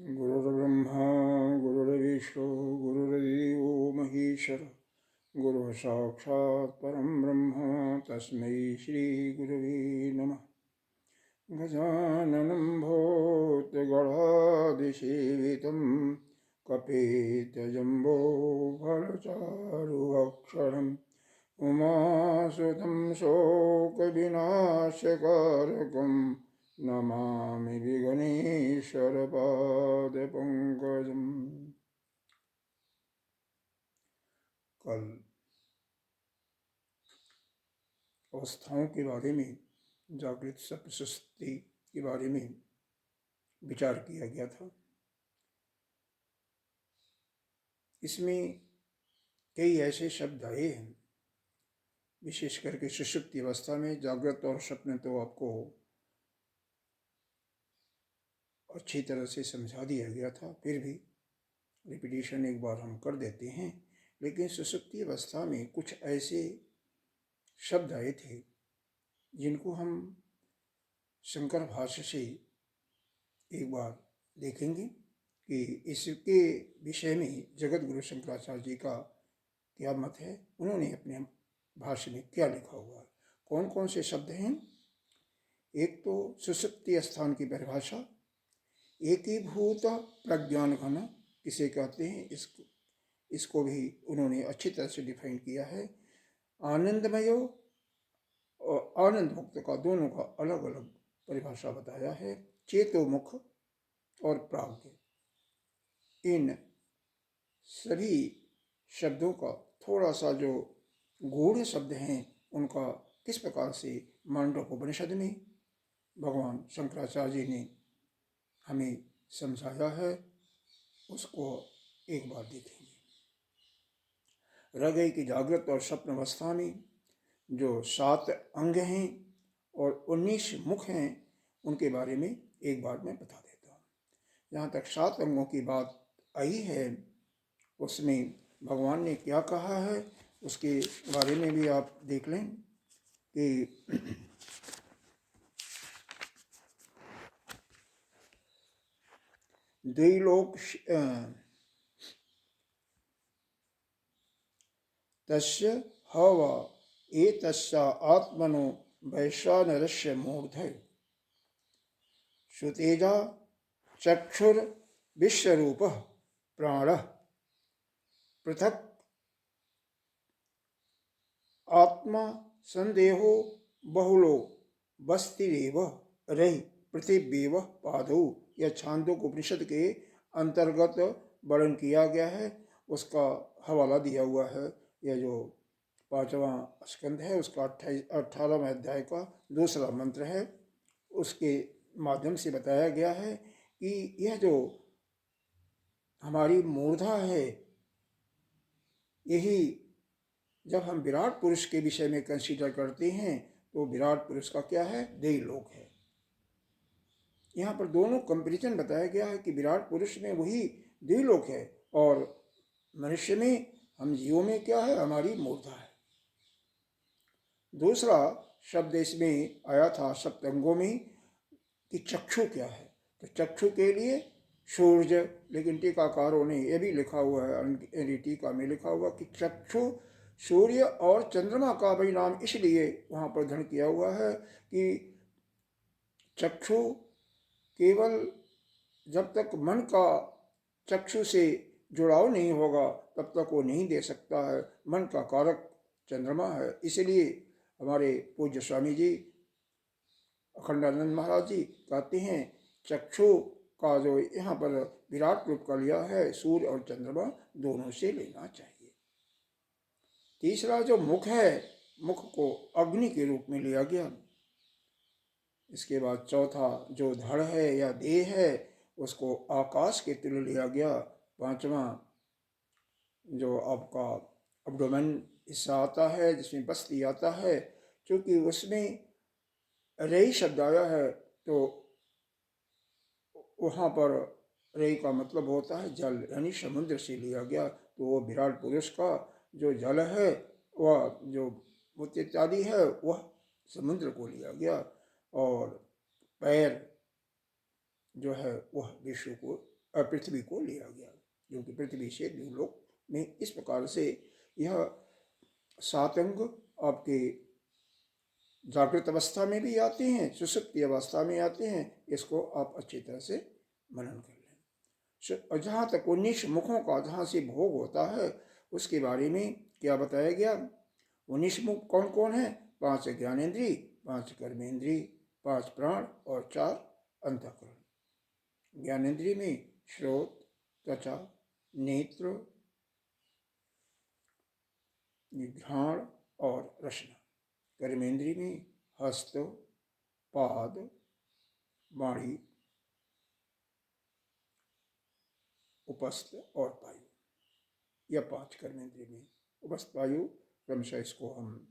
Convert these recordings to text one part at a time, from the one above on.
गुरुर्ब्रह्मा गुरुर्विष्णु गुरुर्देवो महेश्वर गुरुः साक्षात् परं ब्रह्म तस्मै श्रीगुरवे नमः। गजाननं भूतगणाधिसेवितं कपित्थजम्बोफलचारुभक्षणम् उमासुतं शोकविनाशकारकं नमामि विघ्नेश्वरपादपङ्कजम्। कल अवस्थाओं के बारे में, जागृत सप्त सुषुप्ति के बारे में विचार किया गया था। इसमें कई ऐसे शब्द आए हैं, विशेष करके सुषुप्ति अवस्था में। जागृत और स्वप्न तो आपको अच्छी तरह से समझा दिया गया था, फिर भी रिपीटिशन एक बार हम कर देते हैं। लेकिन सुषुप्ति अवस्था में कुछ ऐसे शब्द आए थे जिनको हम शंकर भाष्य से एक बार देखेंगे कि इसके विषय में जगत गुरु शंकराचार्य जी का क्या मत है, उन्होंने अपने भाष्य में क्या लिखा हुआ है। कौन कौन से शब्द हैं? एक तो सुषुप्ति स्थान की परिभाषा, एकीभूत प्रज्ञान घन किसे कहते हैं, इसको भी उन्होंने अच्छी तरह से डिफाइन किया है। आनंदमय और आनंद मुक्त का, दोनों का अलग अलग परिभाषा बताया है। चेतोमुख और प्राज्ञ, इन सभी शब्दों का थोड़ा सा जो गूढ़ शब्द हैं उनका किस प्रकार से मांडव्योपनिषद में भगवान शंकराचार्य जी ने हमें समझाया है, उसको एक बार देखेंगे। रह गई कि जागृत और स्वप्न अवस्था में जो 7 अंग हैं और 19 मुख हैं, उनके बारे में एक बार मैं बता देता हूँ। जहाँ तक 7 अंगों की बात आई है, उसमें भगवान ने क्या कहा है उसके बारे में भी आप देख लें कि द्विलोक तस्य हवा एतस्या आत्मनो वैश्वानरस्य मूर्धय सुतेजा चक्षुर विश्वरूप प्राण पृथक आत्मा संदेहो बहुलो बस्तिरेव रहि पृथिव्येव पादौ। यह छांदोग्य उपनिषद के अंतर्गत वर्णन किया गया है, उसका हवाला दिया हुआ है। यह जो 5वां स्कंद है उसका 18वें अध्याय का दूसरा मंत्र है, उसके माध्यम से बताया गया है कि यह जो हमारी मूर्धा है, यही जब हम विराट पुरुष के विषय में कंसीडर करते हैं तो विराट पुरुष का क्या है, देवलोक है। यहाँ पर दोनों कंपेरिजन बताया गया है कि विराट पुरुष में वही देवलोक है और मनुष्य में, हम जीवों में क्या है, हमारी मूर्धा है। दूसरा शब्द इसमें आया था सप्तंगों में कि चक्षु क्या है, तो चक्षु के लिए सूर्य, लेकिन टीकाकारों ने यह भी लिखा हुआ है, टीका में लिखा हुआ कि चक्षु सूर्य और चंद्रमा का भी नाम इसलिए वहाँ पर धन किया हुआ है कि चक्षु केवल जब तक मन का चक्षु से जुड़ाव नहीं होगा तब तक वो नहीं दे सकता है। मन का कारक चंद्रमा है, इसलिए हमारे पूज्य स्वामी जी अखंडानंद महाराज जी कहते हैं चक्षु का जो यहाँ पर विराट रूप का लिया है, सूर्य और चंद्रमा दोनों से लेना चाहिए। तीसरा जो मुख है, मुख को अग्नि के रूप में लिया गया। इसके बाद चौथा जो धड़ है या देह है, उसको आकाश के तुल्य लिया गया। 5वां जो आपका अब्डोमेन हिस्सा आता है जिसमें बस्ती आता है, क्योंकि उसमें रेई शब्द आया है तो वहाँ पर रेई का मतलब होता है जल, यानी समुद्र से लिया गया। तो वो विराट पुरुष का जो जल है, वह जो मूत्र इत्यादि है, वह समुद्र को लिया गया और पैर जो है वह विश्व को पृथ्वी को लिया गया, क्योंकि पृथ्वी से देवलोक में इस प्रकार से यह 7 अंग आपके जागृत अवस्था में भी आते हैं, सुषुप्ति अवस्था में आते हैं। इसको आप अच्छी तरह से मनन कर लें। और जहाँ तक 19 मुखों का जहाँ से भोग होता है उसके बारे में क्या बताया गया। 19 मुख कौन कौन है? 5 ज्ञानेंद्रिय, 5 कर्मेंद्रिय, 5 प्राण और 4 अंतःकरण। ज्ञानेंद्रिय में श्रोत, त्वचा, नेत्र, घ्राण और रसना। कर्मेंद्रिय में हस्त, पाद, वाणी, उपस्थ और पायु। यह 5 कर्मेंद्रिय में। उपस्थ, पायु क्रमशः इसको हम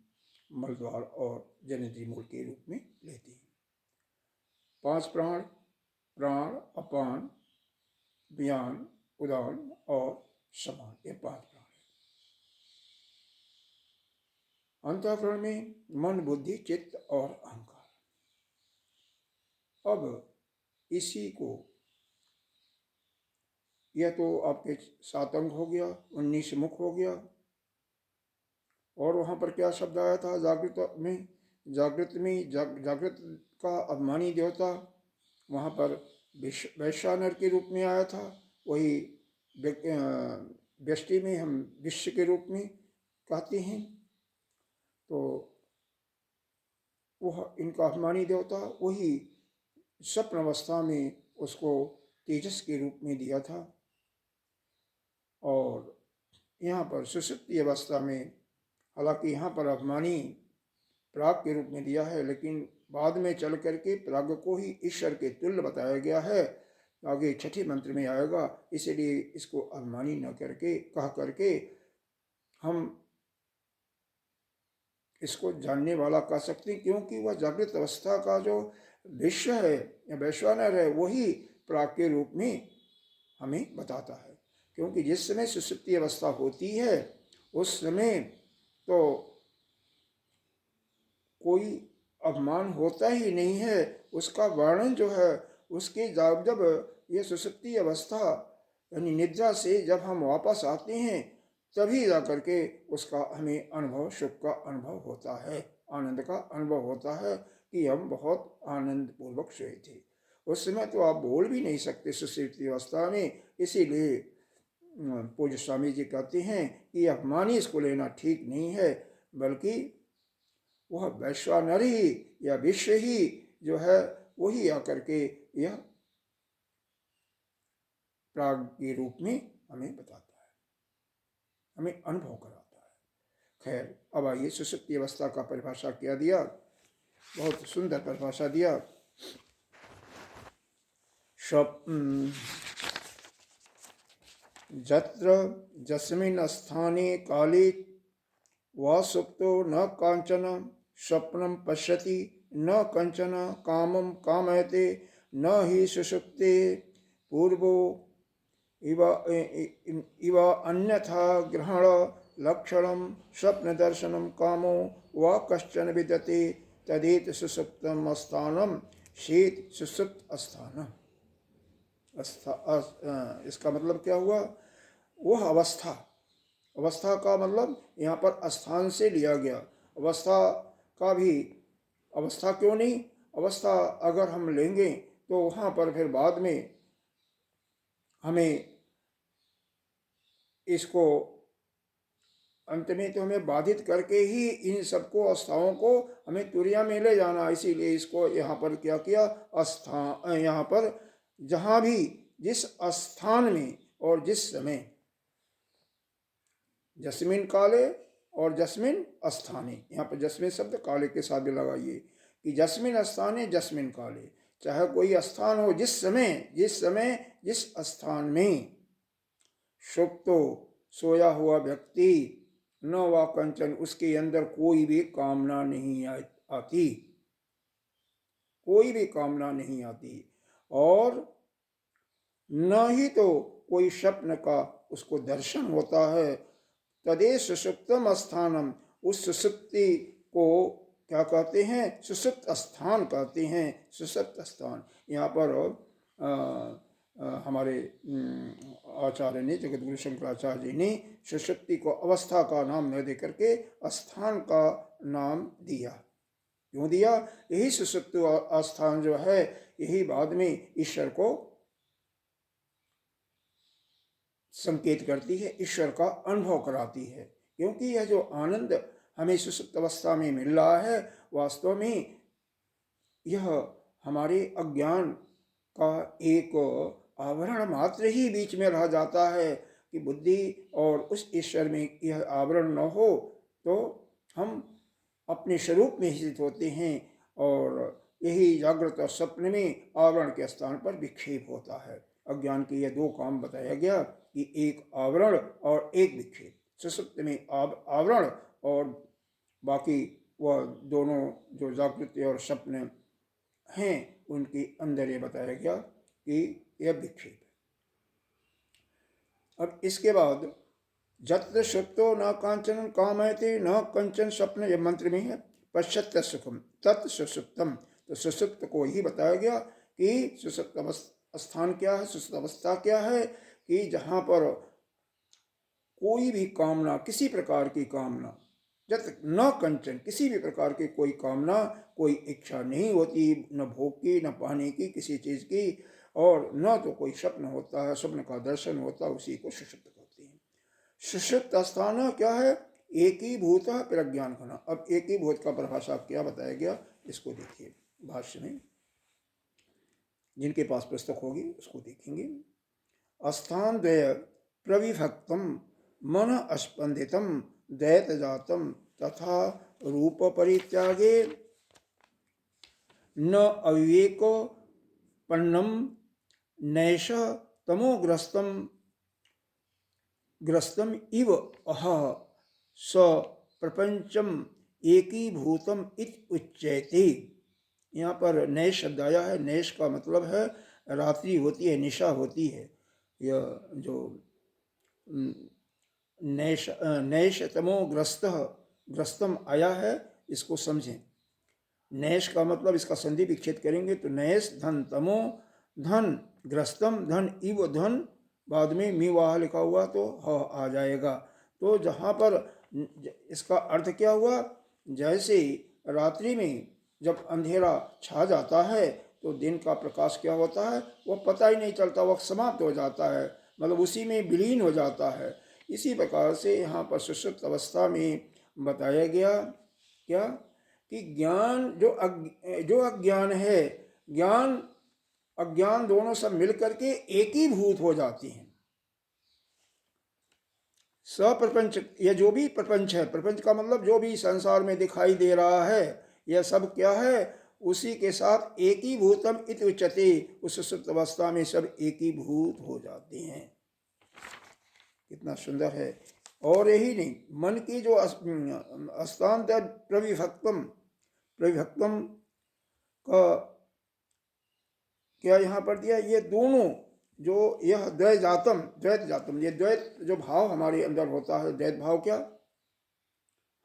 मलद्वार और जनेंद्रिय मूल के रूप में लेते हैं। 5 प्राण, प्राण, अपान, व्यान, उदान और समान, ये 5 प्राण। अंतःकरण में मन, बुद्धि, चित्त और अहंकार। अब इसी को, यह तो आपके 7 अंग हो गया, 19 मुख हो गया। और वहाँ पर क्या शब्द आया था जागृत में? जागृत का अभिमानी देवता वहाँ पर वैश्वानर के रूप में आया था। वही व्यष्टि में हम विश्व के रूप में कहते हैं। तो वह इनका अभिमानी देवता, वही स्वप्न अवस्था में उसको तेजस के रूप में दिया था। और यहाँ पर सुषुप्ति अवस्था में, हालांकि यहाँ पर अभिमानी प्राग के रूप में दिया है, लेकिन बाद में चल करके प्राग को ही ईश्वर के तुल्य बताया गया है। आगे 6ठे मंत्र में आएगा, इसलिए इसको अभिमानी न करके कह करके हम इसको जानने वाला कह सकते हैं, क्योंकि वह जागृत अवस्था का जो विश्व है या वैश्वानर है वही प्राग के रूप में हमें बताता है। क्योंकि जिस समय सुषुप्ति अवस्था होती है उस समय तो कोई अभिमान होता ही नहीं है। उसका वर्णन जो है उसके जब ये सुषुप्ति अवस्था यानी निद्रा से जब हम वापस आते हैं तभी जा करके उसका हमें अनुभव, सुख का अनुभव होता है, आनंद का अनुभव होता है कि हम बहुत आनंद पूर्वक सोए थे। उस समय तो आप बोल भी नहीं सकते सुषुप्ति अवस्था में। इसीलिए पूज्य स्वामी जी कहते हैं कि अभिमानी इसको लेना ठीक नहीं है, बल्कि वह वैश्वानर ही या विश्व ही जो है वही आकर के यह प्राग के रूप में हमें बताता है, हमें अनुभव कराता है। खैर, अब आइए सुषुप्ति अवस्था का परिभाषा क्या दिया, बहुत सुंदर परिभाषा दिया। जत्र जस्मिन् स्थाने काले वा सुप्तो न कांचन स्वप्नं पश्यति न कंचन कामं कामयते न हि सुषुप्ते पूर्वो इव अन्यथा ग्रहण लक्षणं स्वप्न दर्शनं कामो वा कश्चन विद्यते तदेत सुषुप्तम स्थानम शेत सुषुप्त स्थानम। इसका मतलब क्या हुआ? वह अवस्था, अवस्था का मतलब यहाँ पर स्थान से लिया गया। अवस्था का भी, अवस्था क्यों नहीं, अवस्था अगर हम लेंगे तो वहाँ पर फिर बाद में हमें इसको अंत में तो हमें बाधित करके ही इन सबको अवस्थाओं को हमें तुरिया में ले जाना। इसीलिए इसको यहाँ पर क्या किया, स्थान, यहाँ पर जहाँ भी जिस स्थान में और जिस समय, जस्मिन काले और जस्मिन स्थाने, यहाँ पर जस्मिन शब्द काले के साथ भी लगाइए कि जस्मिन स्थाने जस्मिन काले, चाहे कोई स्थान हो, जिस समय जिस स्थान में सुप्तो सोया हुआ व्यक्ति न वा कंचन, उसके अंदर कोई भी कामना नहीं आती, कोई भी कामना नहीं आती, और न ही तो कोई स्वप्न का उसको दर्शन होता है। तदे सुषुप्तम स्थानम, उस सुषुप्ति को क्या कहते हैं? सुषुप्त स्थान कहते हैं। सुषुप्त स्थान, यहाँ पर हमारे आचार्य ने, जगत गुरु शंकराचार्य जी ने सुषुप्ति को अवस्था का नाम न दे करके स्थान का नाम दिया। क्यों दिया? यही सुषुप्ति स्थान जो है, यही बाद में ईश्वर को संकेत करती है, ईश्वर का अनुभव कराती है। क्योंकि यह जो आनंद हमें सुषुप्त अवस्था में मिल रहा है, वास्तव में यह हमारे अज्ञान का एक आवरण मात्र ही बीच में रह जाता है कि बुद्धि और उस ईश्वर में यह आवरण न हो तो हम अपने स्वरूप में स्थित होते हैं, और यही जागृत और स्वप्न में आवरण के स्थान पर विक्षेप होता है। अज्ञान के यह दो काम बताया गया कि एक आवरण और एक विक्षेप। सुषुप्त में आवरण और बाकी वह दोनों जो जागृति और स्वप्न हैं उनके अंदर ये बताया गया कि यह विक्षेप है। अब इसके बाद जत्र सुप्तो न कांचन कामयते न कंचन स्वप्न, यह मंत्र में है। पश्चात सुखम तत् सुषुप्तम, तो सुषुप्त को ही बताया गया कि सुषुप्त स्थान क्या है, सुषुप्त अवस्था क्या है, कि जहाँ पर कोई भी कामना, किसी प्रकार की कामना, जब न कंचन, किसी भी प्रकार की कोई कामना, कोई इच्छा नहीं होती, न भोग की, न पाने की, किसी चीज़ की, और न तो कोई स्वप्न होता है, स्वप्न का दर्शन होता, उसी को सुषुप्त कहते हैं। सुषुप्त स्थान क्या है? एकीभूत प्रज्ञान घन। अब एकीभूत का परिभाषा क्या बताया गया, इसको देखिए भाष्य में, जिनके पास पुस्तक होगी उसको देखेंगे। स्थान द्वय प्रविभक्तम मन स्पंदितम दैत जातम तथा रूप परित्यागे न अविवेक पन्नम नैष ग्रस्तम इव अह स प्रपंचम एकीभूतम इत उच्यते। यहाँ पर नैष शब्द आया है। नैष का मतलब है रात्रि होती है, निशा होती है। यह जो नैष तमो ग्रस्तम आया है, इसको समझें। नैष का मतलब, इसका संधि विच्छेद करेंगे तो नैष धन, तमो धन, ग्रस्तम धन, इव धन, बाद में मी वाह लिखा हुआ तो ह आ जाएगा। तो जहाँ पर इसका अर्थ क्या हुआ, जैसे रात्रि में जब अंधेरा छा जाता है तो दिन का प्रकाश क्या होता है, वह पता ही नहीं चलता, वह समाप्त हो जाता है, मतलब उसी में विलीन हो जाता है। इसी प्रकार से यहाँ पर सुषुप्त अवस्था में बताया गया क्या, कि ज्ञान जो अज्ञान है, ज्ञान अज्ञान दोनों सब मिलकर के एकीभूत हो जाती हैं। सप्रपंच, यह जो भी प्रपंच है, प्रपंच का मतलब जो भी संसार में दिखाई दे रहा है, यह सब क्या है, उसी के साथ एकीभूतम इति उच्यते। उस सुषुप्त अवस्था में सब एकीभूत हो जाते हैं। कितना सुंदर है। और यही नहीं, मन की जो स्थान प्रविभक्तम का क्या यहाँ पर दिया, ये दोनों जो यह द्वैत जातम, ये द्वैत जो भाव हमारे अंदर होता है, द्वैत भाव क्या,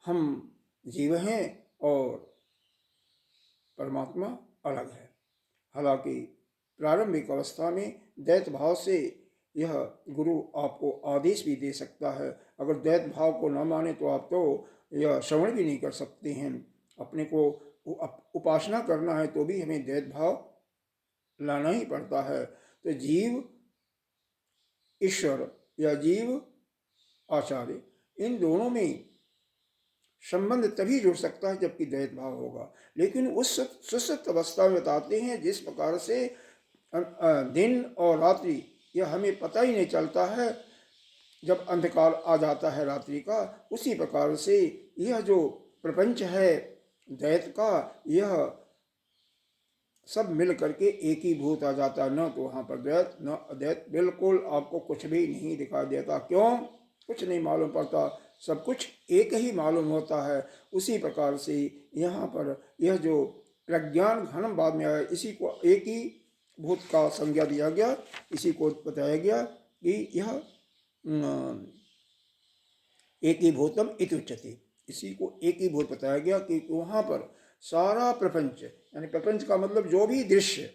हम जीव हैं और परमात्मा अलग है। हालांकि प्रारंभिक अवस्था में द्वैत भाव से यह गुरु आपको आदेश भी दे सकता है। अगर द्वैत भाव को न माने तो आप तो यह श्रवण भी नहीं कर सकते हैं। अपने को उपासना करना है तो भी हमें द्वैत भाव लाना ही पड़ता है। तो जीव ईश्वर या जीव आचार्य, इन दोनों में संबंध तभी जुड़ सकता है जबकि द्वैत भाव होगा। लेकिन उस सुषुप्त अवस्था में बताते हैं जिस प्रकार से दिन और रात्रि यह हमें पता ही नहीं चलता है, जब अंधकार आ जाता है रात्रि का, उसी प्रकार से यह जो प्रपंच है द्वैत का, यह सब मिल करके एक ही भूत आ जाता है। न तो वहाँ पर द्वैत न अद्वैत, बिल्कुल आपको कुछ भी नहीं दिखाई देता। क्यों? कुछ नहीं मालूम पड़ता, सब कुछ एक ही मालूम होता है। उसी प्रकार से यहाँ पर यह जो प्रज्ञान घनम बाद में आया, इसी को एक ही भूत का संज्ञा दिया गया। इसी को बताया गया कि यह एक ही भूतम इति उच्यते। इसी को एक ही भूत बताया गया कि वहाँ पर सारा प्रपंच, यानी प्रपंच का मतलब जो भी दृश्य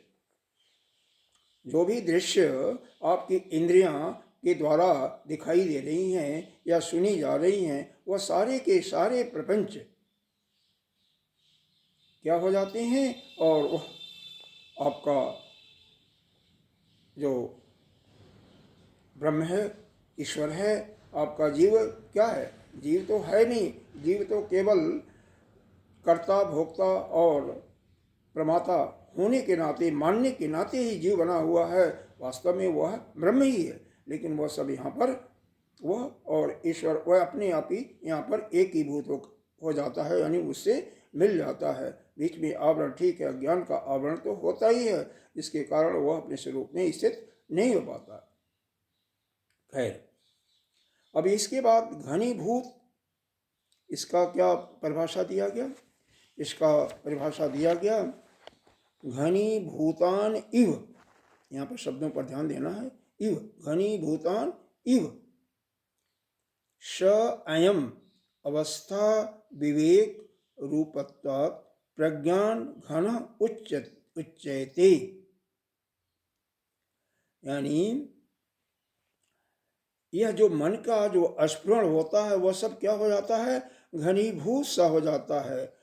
जो भी दृश्य आपकी इंद्रियां के द्वारा दिखाई दे रही हैं या सुनी जा रही हैं, वह सारे के सारे प्रपंच क्या हो जाते हैं, और वह आपका जो ब्रह्म है, ईश्वर है, आपका जीव क्या है? जीव तो है नहीं, जीव तो केवल कर्ता, भोक्ता और प्रमाता होने के नाते, मानने के नाते ही जीव बना हुआ है। वास्तव में वह ब्रह्म ही है, लेकिन वह सब यहाँ पर, वह और ईश्वर वह अपने आप ही यहाँ पर एक ही भूत हो जाता है, यानी उससे मिल जाता है। बीच में आवरण, ठीक है, अज्ञान का आवरण तो होता ही है, जिसके कारण वह अपने स्वरूप में स्थित नहीं हो पाता। खैर, अब इसके बाद घनीभूत, इसका क्या परिभाषा दिया गया? इसका परिभाषा दिया गया, घनीभूतान इव, यहाँ पर शब्दों पर ध्यान देना है, इव, घनीभूतान इव स अयम अवस्था विवेक रूपत्वात् प्रज्ञान घन उच्यते। यानी यह जो मन का जो स्फुरण होता है, वह सब क्या हो जाता है? घनीभूत सा हो जाता है।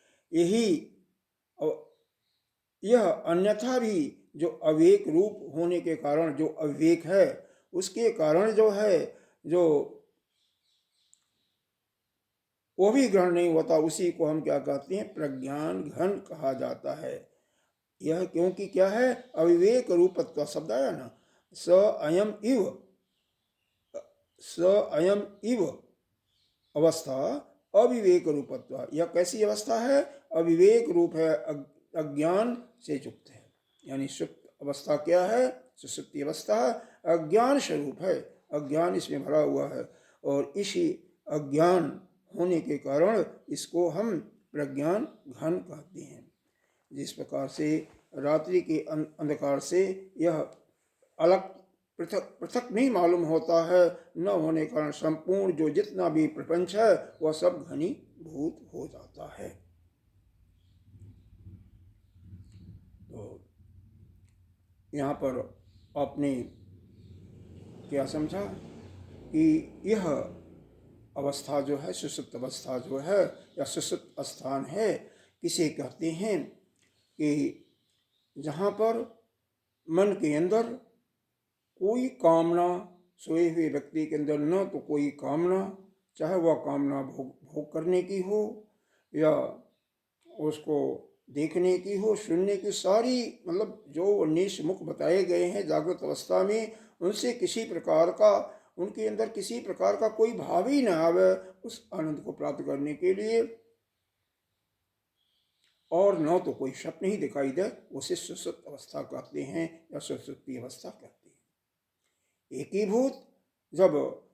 यह अन्यथा भी जो अविवेक रूप होने के कारण, जो अविवेक है उसके कारण जो है, जो वो भी ग्रहण नहीं होता, उसी को हम क्या कहते हैं? प्रज्ञान घन कहा जाता है। यह क्योंकि क्या है? अविवेक रूपत्व शब्द आया ना, स अयम इव, स अयम इव अवस्था अविवेक रूपत्व। यह कैसी अवस्था है? अविवेक रूप है, अज्ञान से युक्त है। यानी सुप्त अवस्था क्या है? सुसुप्ति अवस्था अज्ञान स्वरूप है, अज्ञान इसमें भरा हुआ है, और इसी अज्ञान होने के कारण इसको हम प्रज्ञान घन कहते हैं। जिस प्रकार से रात्रि के अंधकार से यह अलग पृथक पृथक नहीं मालूम होता है, न होने के कारण संपूर्ण जो जितना भी प्रपंच है वह सब घनीभूत हो जाता है। तो यहाँ पर आपने क्या समझा कि यह अवस्था जो है, सुषुप्त अवस्था जो है या सुषुप्त स्थान है, किसे कहते हैं? कि जहाँ पर मन के अंदर कोई कामना, सोए हुए व्यक्ति के अंदर न तो कोई कामना, चाहे वह कामना भोग करने की हो या उसको देखने की हो, सुनने की, सारी मतलब जो 19 मुख बताए गए हैं जागृत अवस्था में, उनसे किसी प्रकार का, उनके अंदर किसी प्रकार का कोई भाव ही न आवे उस आनंद को प्राप्त करने के लिए, और न तो कोई स्वप्न ही दिखाई दे, उसे सुषुप्त अवस्था कहते हैं या सुषुप्ति अवस्था कहते हैं। एकीभूत, जब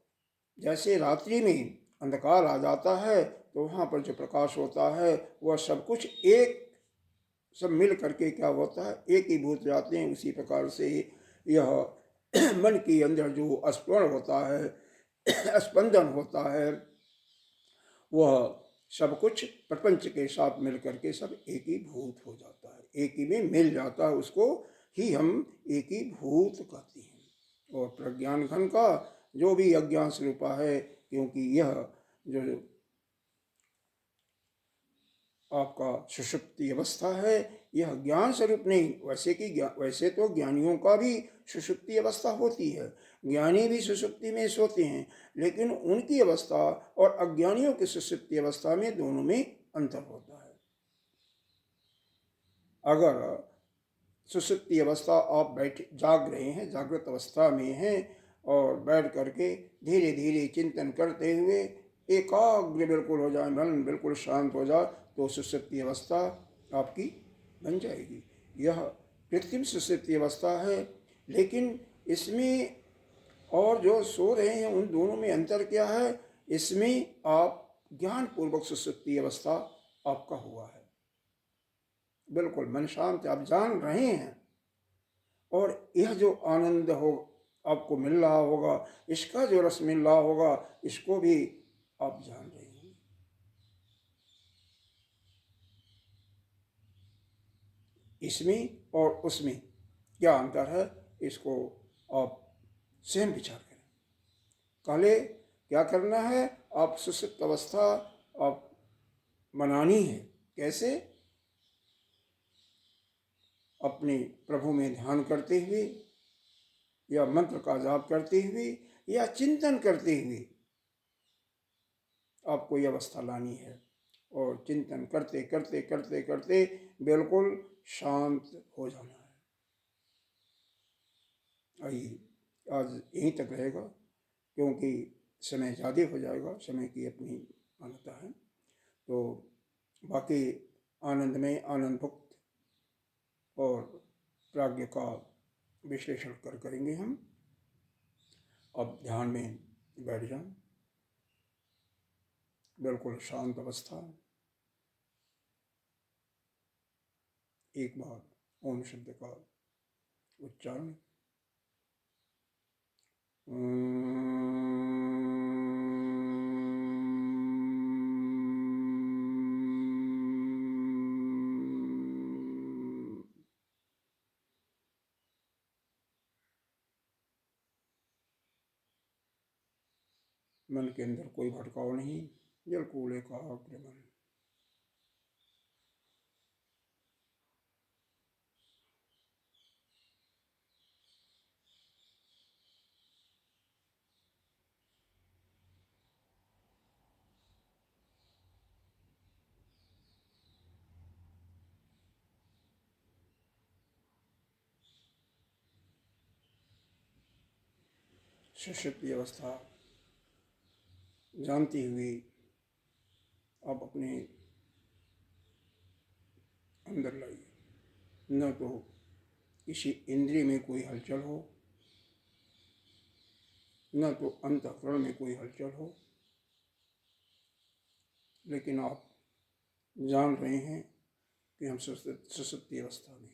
जैसे रात्रि में अंधकार आ जाता है तो वहाँ पर जो प्रकाश होता है वह सब कुछ एक, सब मिल करके क्या होता है? एक ही भूत जाते हैं। उसी प्रकार से यह मन के अंदर जो स्फुरण होता है, स्पंदन होता है, वह सब कुछ प्रपंच के साथ मिल करके सब एक ही भूत हो जाता है, एक ही में मिल जाता है। उसको ही हम एक ही भूत कहते हैं। और प्रज्ञान घन का जो भी अज्ञान स्वरूपा है, क्योंकि यह जो आपका सुषुप्ति अवस्था है, यह ज्ञान स्वरूप नहीं, वैसे तो ज्ञानियों का भी सुषुप्ति अवस्था होती है, ज्ञानी भी सुषुप्ति में सोते हैं, लेकिन उनकी अवस्था और अज्ञानियों की सुषुप्ति अवस्था में, दोनों में अंतर होता है। अगर सुषुप्ति अवस्था आप जाग रहे हैं, जागृत अवस्था में हैं, और बैठ करके धीरे धीरे चिंतन करते हुए एकाग्र बिल्कुल हो जाए, मन बिल्कुल शांत हो जाए, तो सुषुप्ति अवस्था आपकी बन जाएगी। यह कृत्रिम सुषुप्ति अवस्था है, लेकिन इसमें और जो सो रहे हैं उन दोनों में अंतर क्या है? इसमें आप ज्ञान पूर्वक सुषुप्ति अवस्था आपका हुआ है, बिल्कुल मन शांत, आप जान रहे हैं, और यह जो आनंद हो आपको मिल रहा होगा, इसका जो रस मिल रहा होगा, इसको भी आप जान रहे हैं। इसमें और उसमें क्या अंतर है? इसको आप स्वयं विचार करें। पहले क्या करना है, आप सुषुप्त अवस्था आप बनानी है। कैसे? अपने प्रभु में ध्यान करते हुए या मंत्र का जाप करते हुए या चिंतन करते हुए आपको ये अवस्था लानी है। और चिंतन करते करते करते करते बिल्कुल शांत हो जाना है। आइए, आज यहीं तक रहेगा, क्योंकि समय ज़्यादा हो जाएगा, समय की अपनी मान्यता है। तो बाकी आनंद में आनंद भुक्त और प्राज्ञ का विश्लेषण करेंगे हम। अब ध्यान में बैठ जाएं, बिल्कुल शांत अवस्था। एक बार ओम शब्द का उच्चारण। मन के अंदर कोई भटकाव नहीं, बिल्कुल एकाग्र मन। सुषुप्ति अवस्था जानती हुई आप अपने अंदर लाइए। न तो किसी इंद्रिय में कोई हलचल हो, न तो अंतःकरण में कोई हलचल हो, लेकिन आप जान रहे हैं कि हम सुषुप्ति अवस्था में।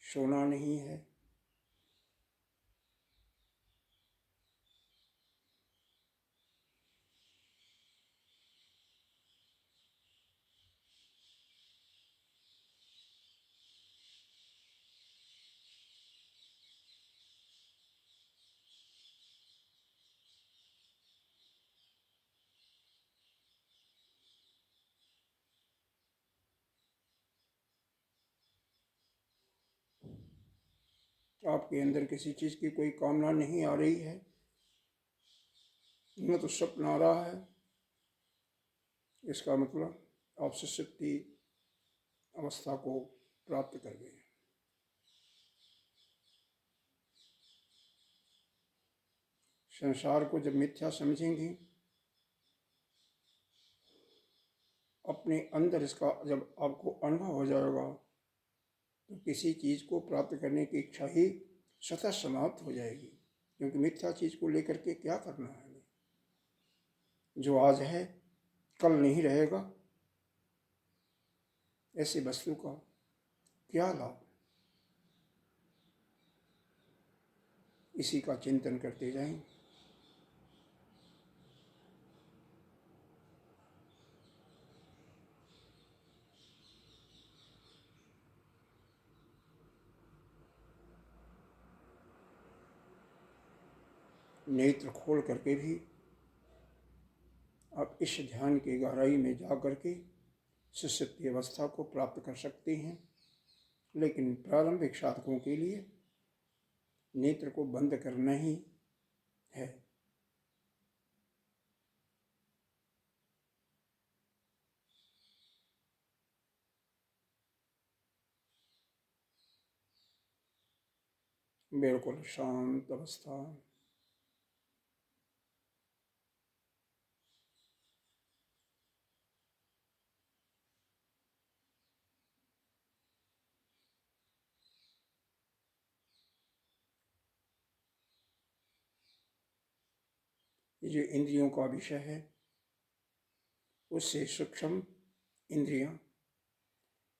सोना नहीं है, आपके अंदर किसी चीज़ की कोई कामना नहीं आ रही है, न तो स्वप्न आ रहा है। इसका मतलब आप सुषुप्ति अवस्था को प्राप्त कर गए। संसार को जब मिथ्या समझेंगे, अपने अंदर इसका जब आपको अनुभव हो जाएगा, तो किसी चीज़ को प्राप्त करने की इच्छा ही स्वतः समाप्त हो जाएगी। क्योंकि मिथ्या चीज़ को लेकर के क्या करना है हमें? जो आज है कल नहीं रहेगा, ऐसी वस्तु का क्या लाभ? इसी का चिंतन करते जाएं। नेत्र खोल करके भी आप इस ध्यान की गहराई में जा करके सुषुप्ति अवस्था को प्राप्त कर सकते हैं। लेकिन प्रारंभिक साधकों के लिए नेत्र को बंद करना ही है। बिल्कुल शांत अवस्था। ये जो इंद्रियों का विषय है, उससे सूक्ष्म इंद्रियां,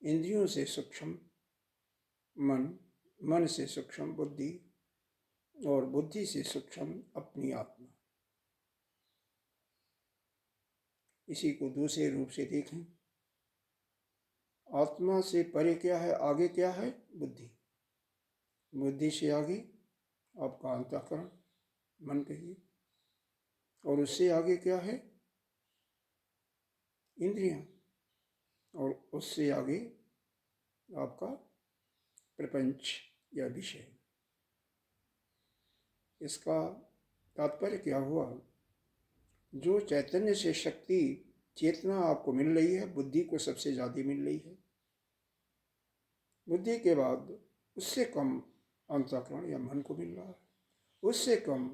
इंद्रियों से सूक्ष्म मन, मन से सूक्ष्म बुद्धि और बुद्धि से सूक्ष्म अपनी आत्मा। इसी को दूसरे रूप से देखें, आत्मा से परे क्या है, आगे क्या है? बुद्धि। बुद्धि से आगे आपका अंतःकरण, मन कहिए, और उससे आगे क्या है? इंद्रियां, और उससे आगे आपका प्रपंच या विषय। इसका तात्पर्य क्या हुआ? जो चैतन्य से शक्ति, चेतना आपको मिल रही है, बुद्धि को सबसे ज़्यादा मिल रही है। बुद्धि के बाद उससे कम अंतःकरण या मन को मिल रहा है, उससे कम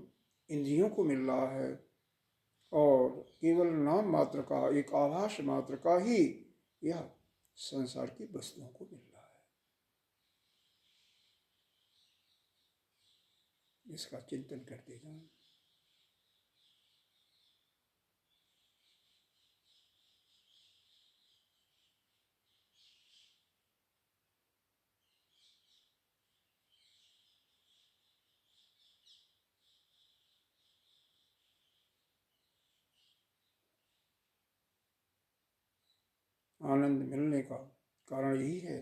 इंद्रियों को मिल रहा है, और केवल नाम मात्र का, एक आभास मात्र का ही यह संसार की वस्तुओं को मिल रहा है। इसका चिंतन करते जाएं। आनंद मिलने का कारण यही है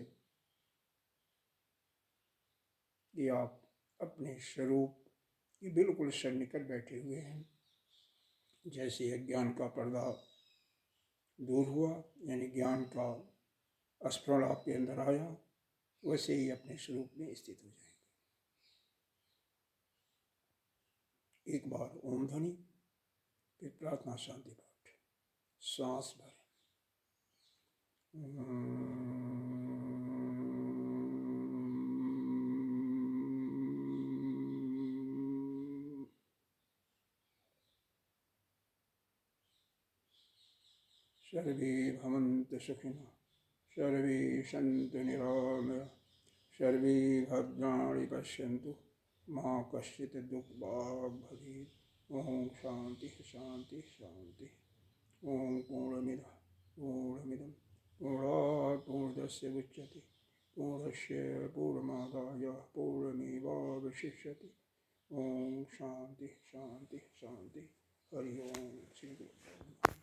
कि आप अपने स्वरूप की बिल्कुल सन्निकट बैठे हुए हैं। जैसे अज्ञान का पर्दा दूर हुआ, यानी ज्ञान का स्फुरण आपके अंदर आया, वैसे ही अपने स्वरूप में स्थित हो जाएंगे। एक बार ओम ध्वनि, फिर प्रार्थना शांति पाठ। सांस भरें। सर्वे भवन्तु सुखिनः, सर्वे सन्तु निरामयाः, सर्वे भद्राणि पश्यन्तु, मा कश्चित् दुःखभाग् भवेत्। ओम शांति शांति शांति। ओम पूर्णमिदः पूर्णमिदं पूर्णात् पूर्णस्य मुच्यते, पूर्णस्य पूर्णमादाय पूर्णमेवावशिष्यते। ओम शांति शांति शांति। हरि ओम। श्री गुरु।